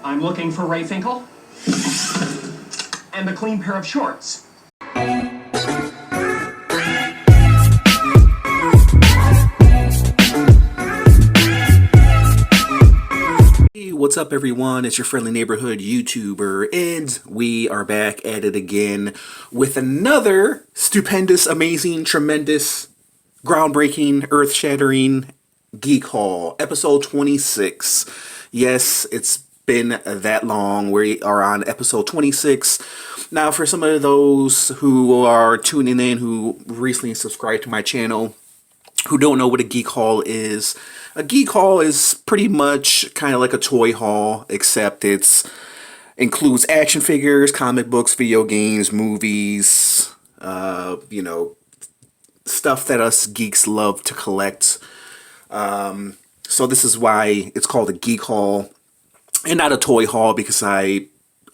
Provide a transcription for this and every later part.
I'm looking for Ray Finkel. And a clean pair of shorts. Hey, what's up everyone? It's your friendly neighborhood YouTuber, and we are back at it again with another stupendous, amazing, tremendous, groundbreaking, earth-shattering Geek Haul, episode 26. Yes, it's been that long. We are on episode 26. Now, for some of those who are tuning in who recently subscribed to my channel, who don't know what a Geek Haul is pretty much kind of like a toy haul, except it's includes action figures, comic books, video games, movies, you know, stuff that us geeks love to collect. So this is why it's called a Geek Haul and not a toy haul, because I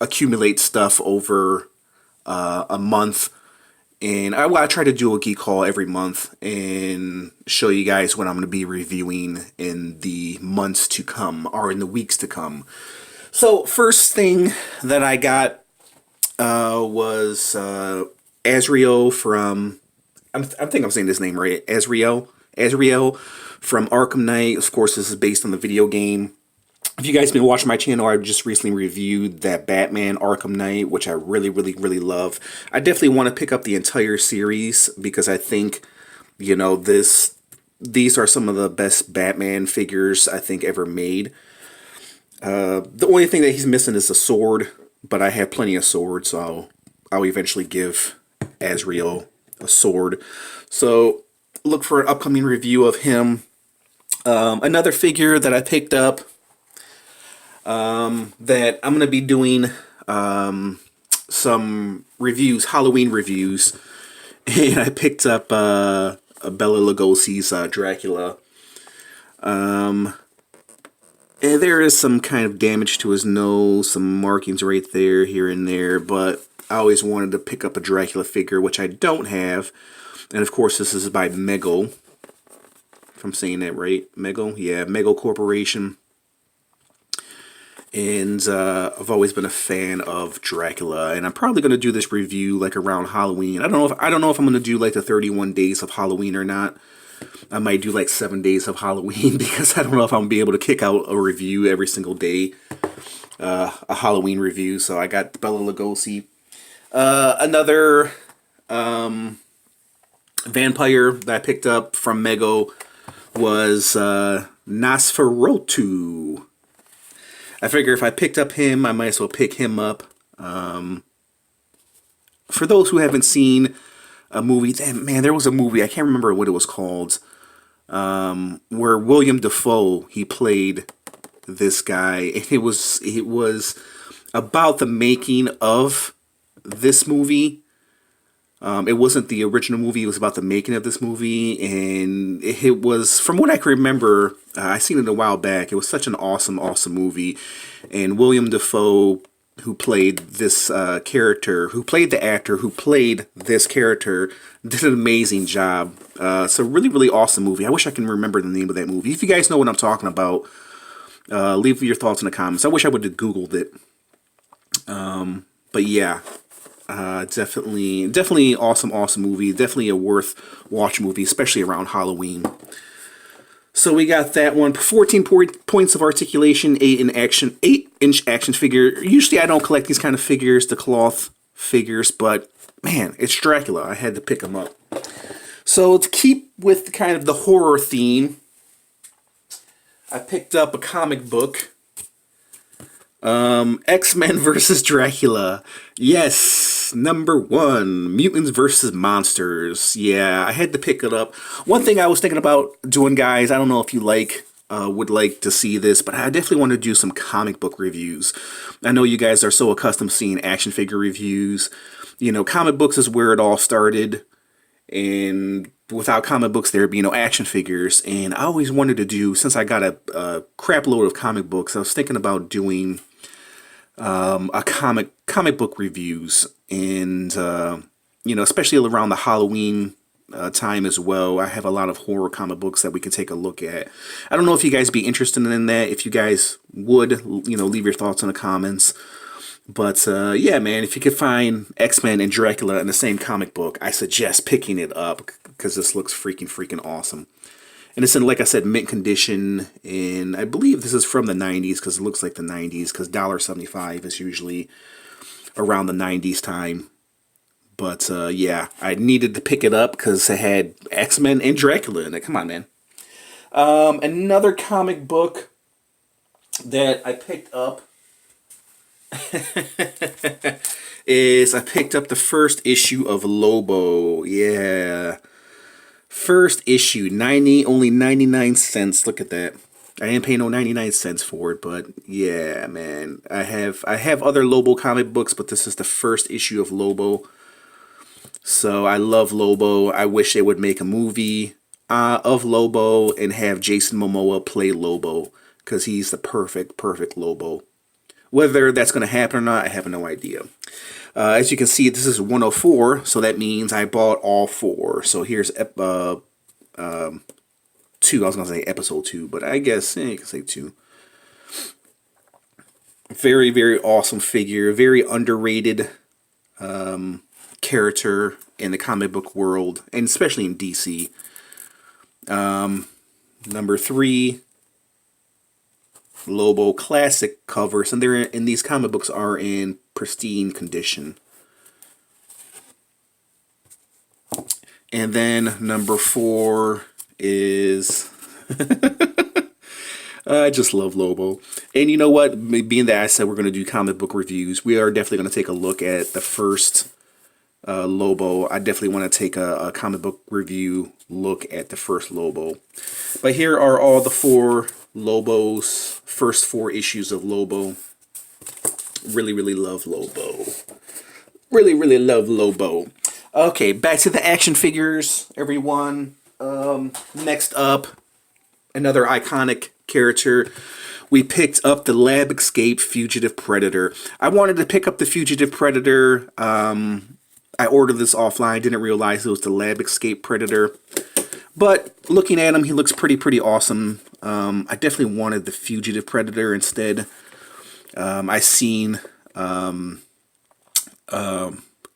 accumulate stuff over a month. And I try to do a Geek Haul every month and show you guys what I'm going to be reviewing in the months to come, or in the weeks to come. So, first thing that I got was Azrael from... I think I'm saying this name right. Azrael from Arkham Knight. Of course, this is based on the video game. If you guys have been watching my channel, I just recently reviewed that Batman Arkham Knight, which I really love. I definitely want to pick up the entire series because I think, you know, these are some of the best Batman figures I think ever made. The only thing that he's missing is a sword, but I have plenty of swords, so I'll eventually give Azrael a sword. So look for an upcoming review of him. Another figure that I picked up, that I'm going to be doing some reviews, Halloween reviews, and I picked up Bela Lugosi's Dracula. And there is some kind of damage to his nose, some markings right there, here and there, but I always wanted to pick up a Dracula figure, which I don't have. And of course this is by Mego, if I'm saying that right. Mego? Yeah, Mego Corporation. And I've always been a fan of Dracula, and I'm probably going to do this review like around Halloween. I don't know if I'm going to do like the 31 days of Halloween or not. I might do like 7 days of Halloween because I don't know if I'm going to be able to kick out a review every single day, a Halloween review. So I got Bela Lugosi. Another vampire that I picked up from Mego was Nosferatu. I figure if I picked up him, I might as well pick him up. For those who haven't seen a movie, man, there was a movie, I can't remember what it was called, where William Dafoe, he played this guy. It was about the making of this movie. It wasn't the original movie, it was about the making of this movie, and it was, from what I can remember, I seen it a while back, it was such an awesome movie, and William Dafoe, who played this character, who played the actor who played this character, did an amazing job. It's a really awesome movie. I wish I can remember the name of that movie. If you guys know what I'm talking about, leave your thoughts in the comments. I wish I would have Googled it. But yeah. Definitely awesome movie. Definitely a worth watch movie, especially around Halloween. So we got that one. 14 points of articulation, 8-inch action figure. Usually I don't collect these kind of figures, the cloth figures, but man, it's Dracula. I had to pick them up. So to keep with kind of the horror theme, I picked up a comic book. X-Men versus Dracula. Yes, #1, Mutants versus Monsters. Yeah, I had to pick it up. One thing I was thinking about doing, guys, I don't know if you would like to see this, but I definitely want to do some comic book reviews. I know you guys are so accustomed to seeing action figure reviews. You know, comic books is where it all started, and without comic books there'd be no action figures. And I always wanted to do, since I got a crap load of comic books, I was thinking about doing a comic book reviews, and you know, especially around the Halloween time as well. I have a lot of horror comic books that we can take a look at. I don't know if you guys be interested in that. If you guys would, leave your thoughts in the comments. But yeah, man, if you could find X-Men and Dracula in the same comic book, I suggest picking it up because this looks freaking awesome. And it's in, like I said, mint condition, and I believe this is from the 90s because it looks like the 90s, because $1.75 is usually around the 90s time. But yeah, I needed to pick it up because it had X-Men and Dracula in it. Come on, man. Another comic book that I picked up is I picked up the first issue of Lobo. Yeah. First issue, only 99 cents. Look at that. I ain't paying no 99 cents for it, but yeah, man. I have other Lobo comic books, but this is the first issue of Lobo. So I love Lobo. I wish they would make a movie of Lobo and have Jason Momoa play Lobo, because he's the perfect Lobo. Whether that's going to happen or not, I have no idea. As you can see, this is 104, so that means I bought all 4. So here's 2. I was going to say episode 2, but I guess you can say 2. Very awesome figure. Very underrated character in the comic book world, and especially in DC. Number 3. Lobo classic covers, and these comic books are in pristine condition. And then number 4 is I just love Lobo. And you know what, being that I said we're going to do comic book reviews, we are definitely going to take a look at the first Lobo. I definitely want to take a comic book review look at the first Lobo. But here are all the 4 Lobos, first 4 issues of Lobo. Really love Lobo. Really love Lobo. Okay, back to the action figures, everyone. Next up, another iconic character. We picked up the Lab Escape Fugitive Predator. I wanted to pick up the Fugitive Predator. I ordered this offline, didn't realize it was the Lab Escape Predator. But looking at him, he looks pretty awesome. I definitely wanted the Fugitive Predator instead. I seen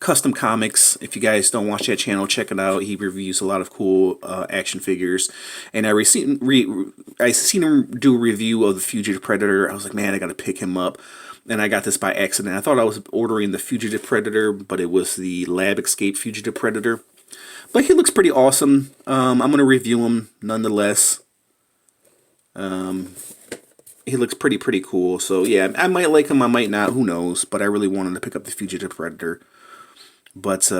Custom Comics. If you guys don't watch that channel, check it out. He reviews a lot of cool action figures. And I seen him do a review of the Fugitive Predator. I was like, man, I got to pick him up. And I got this by accident. I thought I was ordering the Fugitive Predator, but it was the Lab Escape Fugitive Predator. But he looks pretty awesome. I'm going to review him nonetheless. He looks pretty cool. So yeah, I might like him, I might not, who knows. But I really wanted to pick up the Fugitive Predator. But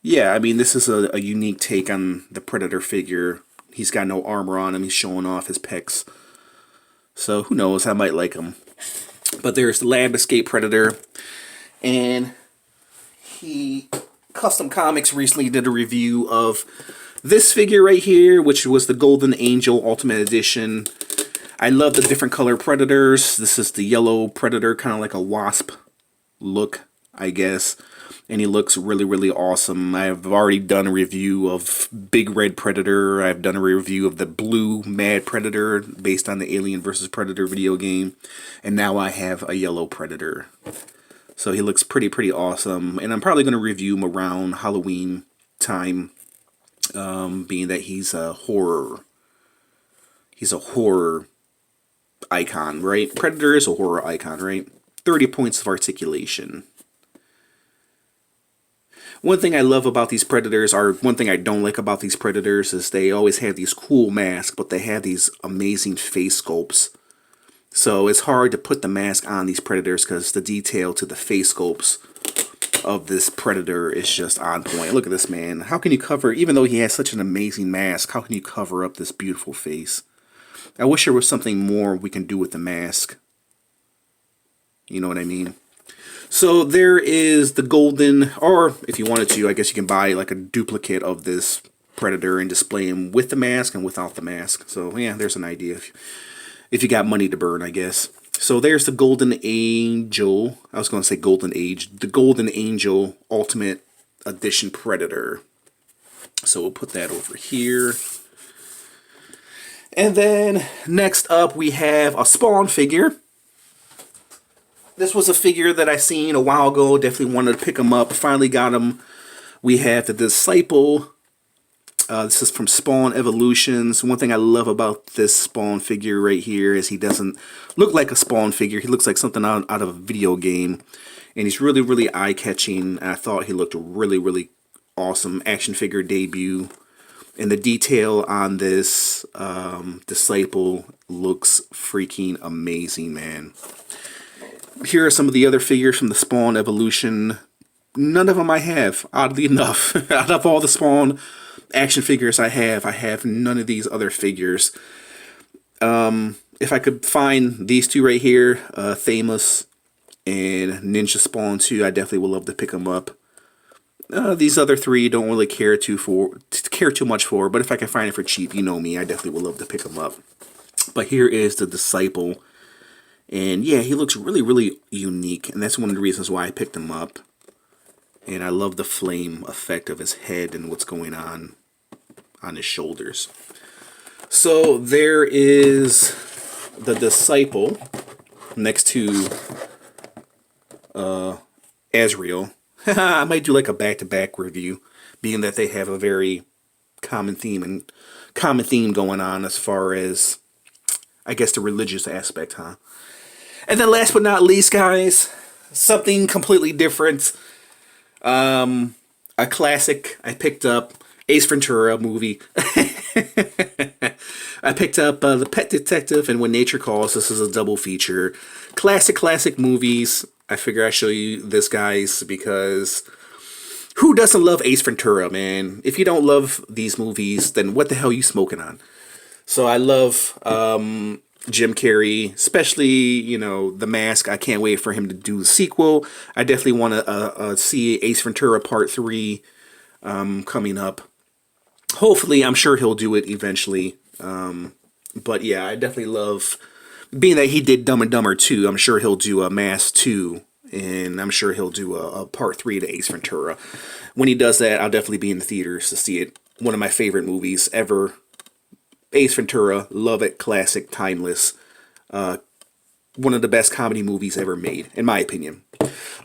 yeah, I mean, this is a unique take on the Predator figure. He's got no armor on him. He's showing off his pecs. So who knows, I might like him. But there's the Lab Escape Predator. And Custom Comics recently did a review of this figure right here, which was the Golden Angel Ultimate Edition. I love the different color Predators. This is the yellow Predator, kind of like a wasp look, I guess. And he looks really awesome. I've already done a review of Big Red Predator. I've done a review of the Blue Mad Predator based on the Alien vs. Predator video game. And now I have a yellow Predator. So he looks pretty awesome. And I'm probably going to review him around Halloween time, being that he's a horror. He's a horror icon, right? Predator is a horror icon, right? 30 points of articulation. One thing I love about these Predators, or one thing I don't like about these Predators, is they always have these cool masks, but they have these amazing face sculpts. So it's hard to put the mask on these Predators because the detail to the face sculpts of this Predator is just on point. Look at this man. How can you cover, even though he has such an amazing mask, how can you cover up this beautiful face? I wish there was something more we can do with the mask. You know what I mean? So there is the golden, or if you wanted to, I guess you can buy like a duplicate of this Predator and display him with the mask and without the mask. So yeah, there's an idea. If you got money to burn, I guess. So there's the Golden Angel. I was going to say Golden Age. The Golden Angel Ultimate Edition Predator. So we'll put that over here. And then next up we have a Spawn figure. This was a figure that I seen a while ago. Definitely wanted to pick him up. Finally got him. We have the Disciple. This is from Spawn Evolutions. One thing I love about this Spawn figure right here is he doesn't look like a Spawn figure. He looks like something out of a video game. And he's really, really eye-catching. I thought he looked really, really awesome. Action figure debut. And the detail on this Disciple looks freaking amazing, man. Here are some of the other figures from the Spawn Evolution. None of them I have, oddly enough. Out of all the Spawn action figures I have none of these other figures. If I could find these two right here, Thamus and Ninja Spawn 2, I definitely would love to pick them up. These other three don't really care too much for, but if I can find it for cheap, you know me, I definitely would love to pick them up. But here is the Disciple. And yeah, he looks really, really unique, and that's one of the reasons why I picked him up. And I love the flame effect of his head and what's going on his shoulders. So there is the Disciple next to Azrael. I might do like a back-to-back review, being that they have a very common theme going on as far as, I guess, the religious aspect, huh? And then last but not least, guys, something completely different. A classic. I picked up Ace Ventura movie. I picked up The Pet Detective and When Nature Calls. This is a double feature. Classic movies. I figure I show you this, guys, because who doesn't love Ace Ventura, man? If you don't love these movies, then what the hell are you smoking on? So I love Jim Carrey, especially, you know, The Mask. I can't wait for him to do the sequel. I definitely want to see Ace Ventura Part 3 coming up. Hopefully, I'm sure he'll do it eventually. But yeah, I definitely love, being that he did Dumb and Dumber 2, I'm sure he'll do a Mask 2, and I'm sure he'll do a Part 3 to Ace Ventura. When he does that, I'll definitely be in the theaters to see it. One of my favorite movies ever. Ace Ventura, love it, classic, timeless. One of the best comedy movies ever made, in my opinion.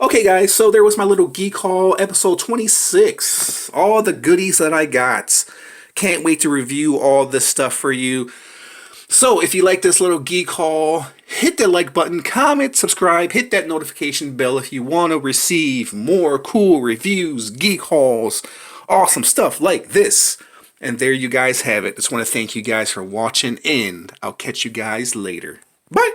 Okay, guys, so there was my little Geek Haul, episode 26. All the goodies that I got. Can't wait to review all this stuff for you. So, if you like this little Geek Haul, hit that like button, comment, subscribe, hit that notification bell if you want to receive more cool reviews, Geek Hauls, awesome stuff like this. And there you guys have it. Just want to thank you guys for watching, and I'll catch you guys later. Bye!